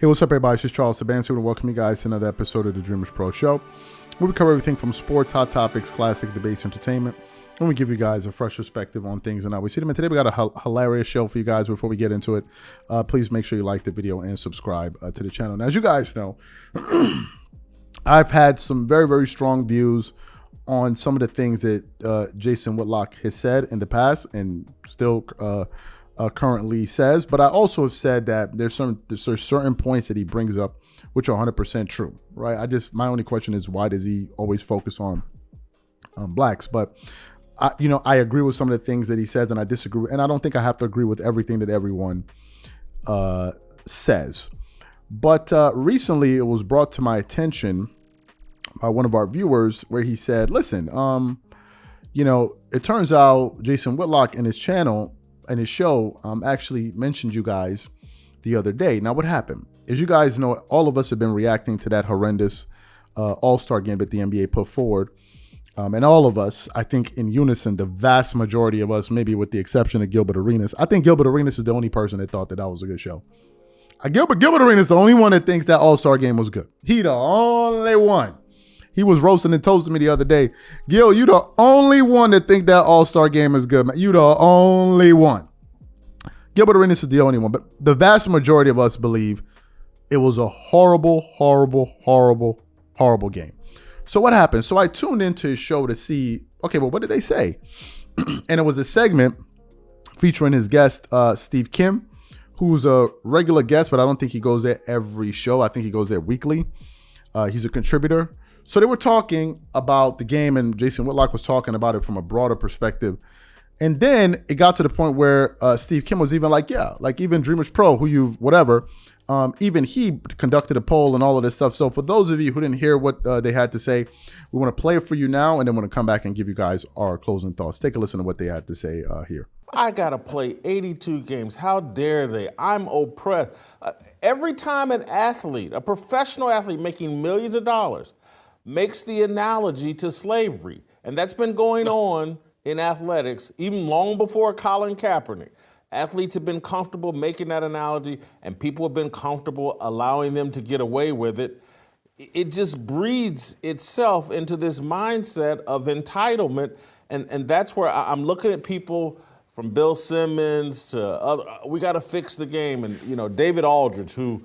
Hey, what's up, everybody? It's just Charles Sabansu, and welcome you guys to another episode of the Dreamerspro Show, where we cover everything from sports, hot topics, classic debates, entertainment, and we give you guys a fresh perspective on things and how we see them. And today we got a hilarious show for you guys. Before we get into it, please make sure you like the video and subscribe to the channel. Now, as you guys know, I've had some very, very strong views on some of the things that Jason Whitlock has said in the past and still currently says, but I also have said that there's certain points that he brings up which are 100% true, right? My only question is, why does he always focus on blacks? But I agree with some of the things that he says, and I disagree, and I don't think I have to agree with everything that everyone says. But recently, it was brought to my attention by one of our viewers where he said, "Listen, it turns out Jason Whitlock in his channel." And his show actually mentioned you guys the other day. Now, what happened? As you guys know, all of us have been reacting to that horrendous All-Star game that the NBA put forward. And all of us, I think in unison, the vast majority of us, maybe with the exception of Gilbert Arenas, I think Gilbert Arenas is the only person that thought that was a good show. Gilbert Arenas is the only one that thinks that All-Star game was good. He the only one. He was roasting and toasting me the other day. Gil, you the only one that think that All-Star game is good, man. You the only one. Gilbert Arenas is the only one. But the vast majority of us believe it was a horrible, horrible, horrible, horrible game. So what happened? So I tuned into his show to see, okay, well, what did they say? And it was a segment featuring his guest, Steve Kim, who's a regular guest, but I don't think he goes there every show. I think he goes there weekly. He's a contributor. So they were talking about the game, and Jason Whitlock was talking about it from a broader perspective. And then it got to the point where Steve Kim was even like, yeah, like even Dreamerspro, even he conducted a poll and all of this stuff. So for those of you who didn't hear what they had to say, we want to play it for you now, and then we're going to come back and give you guys our closing thoughts. Take a listen to what they had to say here. I got to play 82 games. How dare they? I'm oppressed. Every time an athlete, a professional athlete making millions of dollars, makes the analogy to slavery, and that's been going on in athletics even long before Colin Kaepernick. Athletes have been comfortable making that analogy, and people have been comfortable allowing them to get away with it. It just breeds itself into this mindset of entitlement, and that's where I'm looking at people from Bill Simmons to other. We got to fix the game, and David Aldridge, who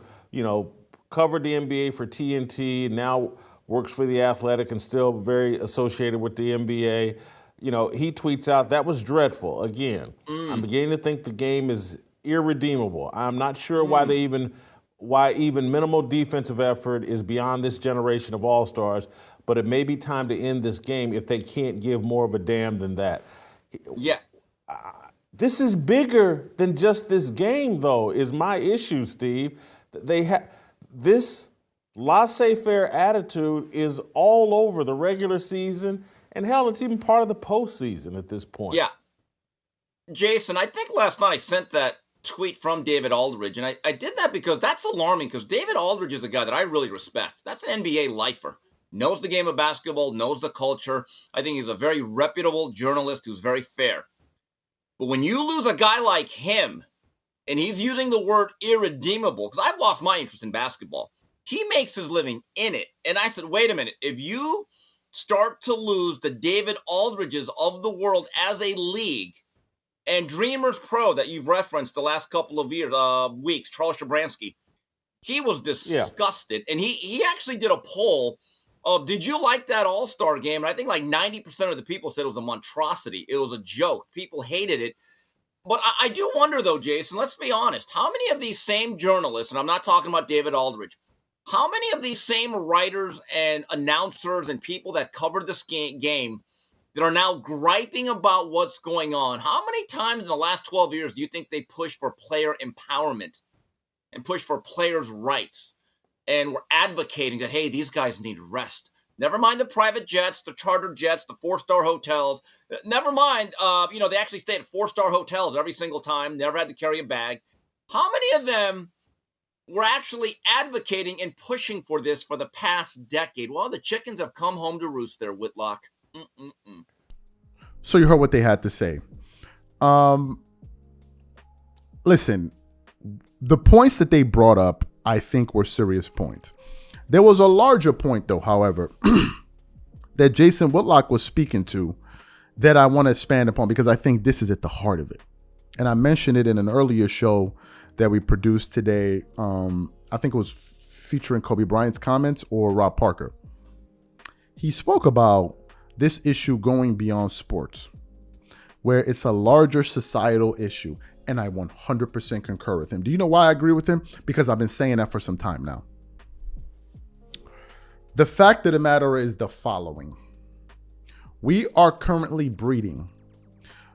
covered the NBA for TNT, now works for The Athletic and still very associated with the NBA. He tweets out, "That was dreadful. Again, I'm beginning to think the game is irredeemable. I'm not sure why even minimal defensive effort is beyond this generation of all-stars, but it may be time to end this game if they can't give more of a damn than that." Yeah. This is bigger than just this game, though, is my issue, Steve. They have this laissez-faire attitude is all over the regular season, and hell, it's even part of the postseason at this point. Yeah. Jason, I think last night I sent that tweet from David Aldridge, and I did that because that's alarming, because David Aldridge is a guy that I really respect. That's an NBA lifer. Knows the game of basketball, knows the culture. I think he's a very reputable journalist who's very fair. But when you lose a guy like him, and he's using the word irredeemable, because I've lost my interest in basketball. He makes his living in it. And I said, wait a minute, if you start to lose the David Aldridges of the world as a league, and Dreamerspro that you've referenced the last couple of weeks, Charles Shabransky, he was disgusted. Yeah. And he actually did a poll of, did you like that All-Star game? And I think like 90% of the people said it was a monstrosity. It was a joke. People hated it. But I do wonder, though, Jason, let's be honest. How many of these same journalists, and I'm not talking about David Aldridge, how many of these same writers and announcers and people that covered this game that are now griping about what's going on, how many times in the last 12 years do you think they pushed for player empowerment and pushed for players' rights and were advocating that, hey, these guys need rest? Never mind the private jets, the chartered jets, the four-star hotels. Never mind, they actually stayed at four-star hotels every single time, never had to carry a bag. How many of them were actually advocating and pushing for this for the past decade? Well, the chickens have come home to roost there, Whitlock. So you heard what they had to say. Listen, the points that they brought up I think, were serious points. There was a larger point, though, however, that Jason Whitlock was speaking to that I want to expand upon because I think this is at the heart of it. And I mentioned it in an earlier show that we produced today. I think it was featuring Kobe Bryant's comments or Rob Parker. He spoke about this issue going beyond sports, where it's a larger societal issue. And I 100% concur with him. Do you know why I agree with him? Because I've been saying that for some time now. The fact of the matter is the following. We are currently breeding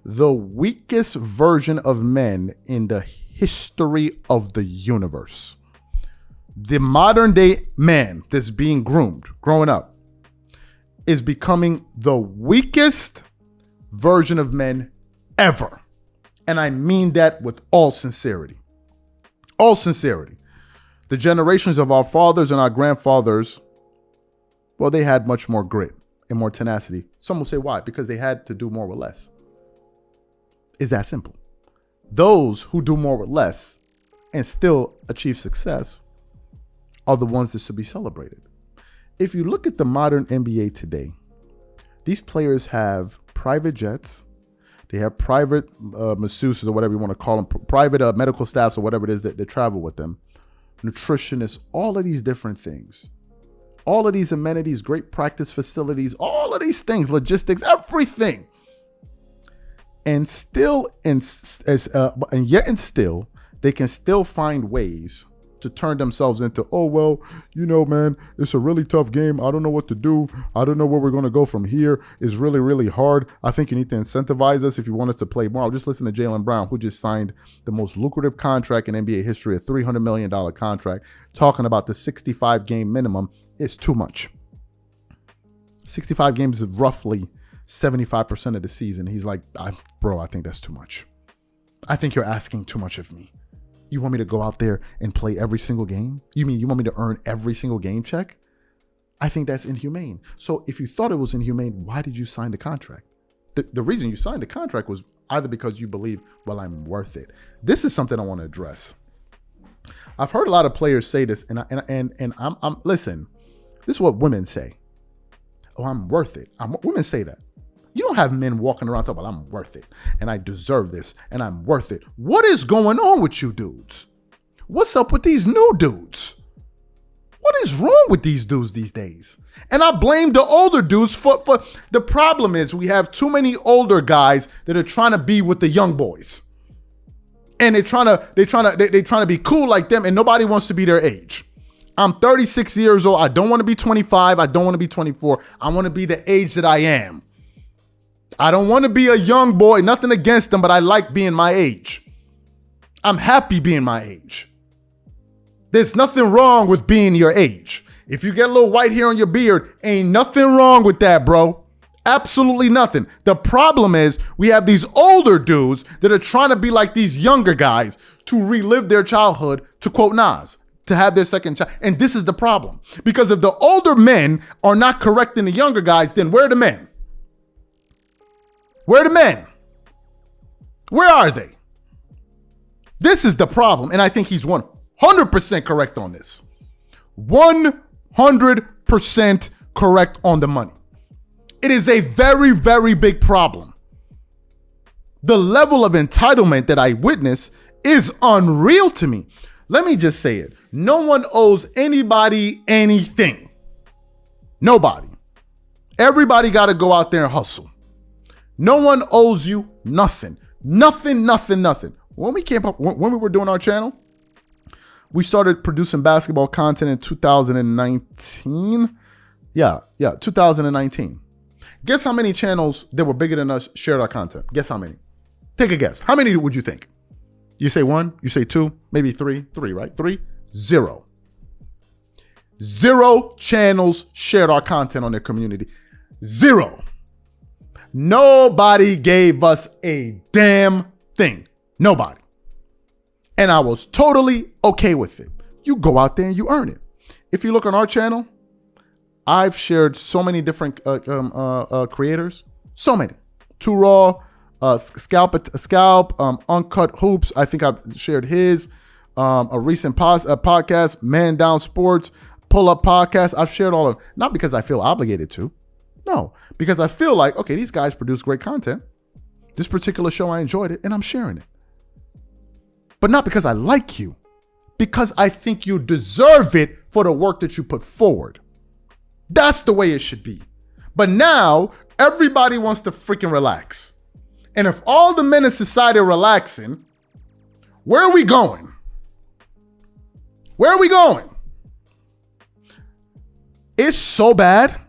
the weakest version of men in the history of the universe. The modern day man that's being groomed, growing up, is becoming the weakest version of men ever. And I mean that with all sincerity. All sincerity. The generations of our fathers and our grandfathers, well, they had much more grit and more tenacity. Some will say why? Because they had to do more with less. It's that simple. Those who do more with less and still achieve success are the ones that should be celebrated. If you look at the modern NBA today, these players have private jets. They have private masseuses or whatever you want to call them, private medical staffs or whatever it is that travel with them, nutritionists, all of these different things, all of these amenities, great practice facilities, all of these things, logistics, everything. And still, and yet and still, they can still find ways to turn themselves into, oh, well, you know, man, it's a really tough game. I don't know what to do. I don't know where we're going to go from here. It's really, really hard. I think you need to incentivize us if you want us to play more. I'll just listen to Jaylen Brown, who just signed the most lucrative contract in NBA history, a $300 million contract, talking about the 65-game minimum is too much. 65 games is roughly 75% of the season. He's like, bro, I think that's too much. I think you're asking too much of me. You want me to go out there and play every single game? You mean you want me to earn every single game check? I think that's inhumane. So if you thought it was inhumane, why did you sign the contract? The reason you signed the contract was either because you believe, well, I'm worth it. This is something I want to address. I've heard a lot of players say this, and I'm listen. This is what women say. Oh, I'm worth it. Women say that. You don't have men walking around talking about, I'm worth it, and I deserve this, and I'm worth it. What is going on with you dudes? What's up with these new dudes? What is wrong with these dudes these days? And I blame the older dudes for the problem is we have too many older guys that are trying to be with the young boys. And they're trying to be cool like them, and nobody wants to be their age. I'm 36 years old. I don't want to be 25. I don't want to be 24. I want to be the age that I am. I don't want to be a young boy, nothing against them, but I like being my age. I'm happy being my age. There's nothing wrong with being your age. If you get a little white hair on your beard, ain't nothing wrong with that, bro. Absolutely nothing. The problem is we have these older dudes that are trying to be like these younger guys to relive their childhood, to quote Nas, to have their second child. And this is the problem. Because if the older men are not correcting the younger guys, then where are the men? Where are the men? Where are they? This is the problem. And I think he's 100% correct on this. 100% correct on the money. It is a very, very big problem. The level of entitlement that I witness is unreal to me. Let me just say it. No one owes anybody anything. Nobody. Everybody got to go out there and hustle. No one owes you nothing. Nothing. When we came up, when we were doing our channel, we started producing basketball content in 2019. Yeah, 2019. Guess how many channels that were bigger than us shared our content? Guess how many? Take a guess. How many would you think? You say one, you say two, maybe three, right? Three, zero. Zero channels shared our content on their community. Zero. Nobody gave us a damn thing. Nobody. And I was totally okay with it. You go out there and you earn it. If you look on our channel, I've shared so many different creators. So many. Too Raw, Scalp, Uncut Hoops. I think I've shared his. a recent podcast, Man Down Sports, Pull Up Podcast. I've shared all of, not because I feel obligated to, no, because I feel like, okay, these guys produce great content. This particular show, I enjoyed it and I'm sharing it. But not because I like you, because I think you deserve it for the work that you put forward. That's the way it should be. But now everybody wants to freaking relax. And if all the men in society are relaxing, where are we going? Where are we going? It's so bad,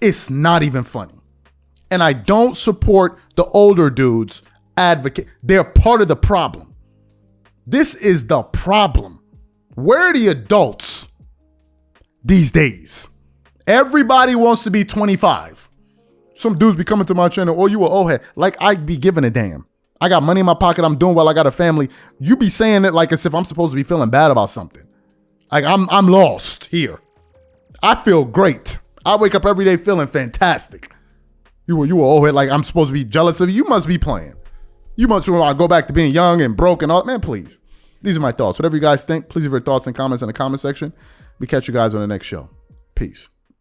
it's not even funny. And I don't support the older dudes advocate. They're part of the problem. This is the problem. Where are the adults these days? Everybody wants to be 25. Some dudes be coming to my channel, oh, you an old head. Like I'd be giving a damn. I got money in my pocket. I'm doing well. I got a family. You be saying it like as if I'm supposed to be feeling bad about something. Like I'm lost here. I feel great. I wake up every day feeling fantastic. You were old head, like I'm supposed to be jealous of you. You must be playing. You must go back to being young and broke and all. Man, please. These are my thoughts. Whatever you guys think, please leave your thoughts and comments in the comment section. We catch you guys on the next show. Peace.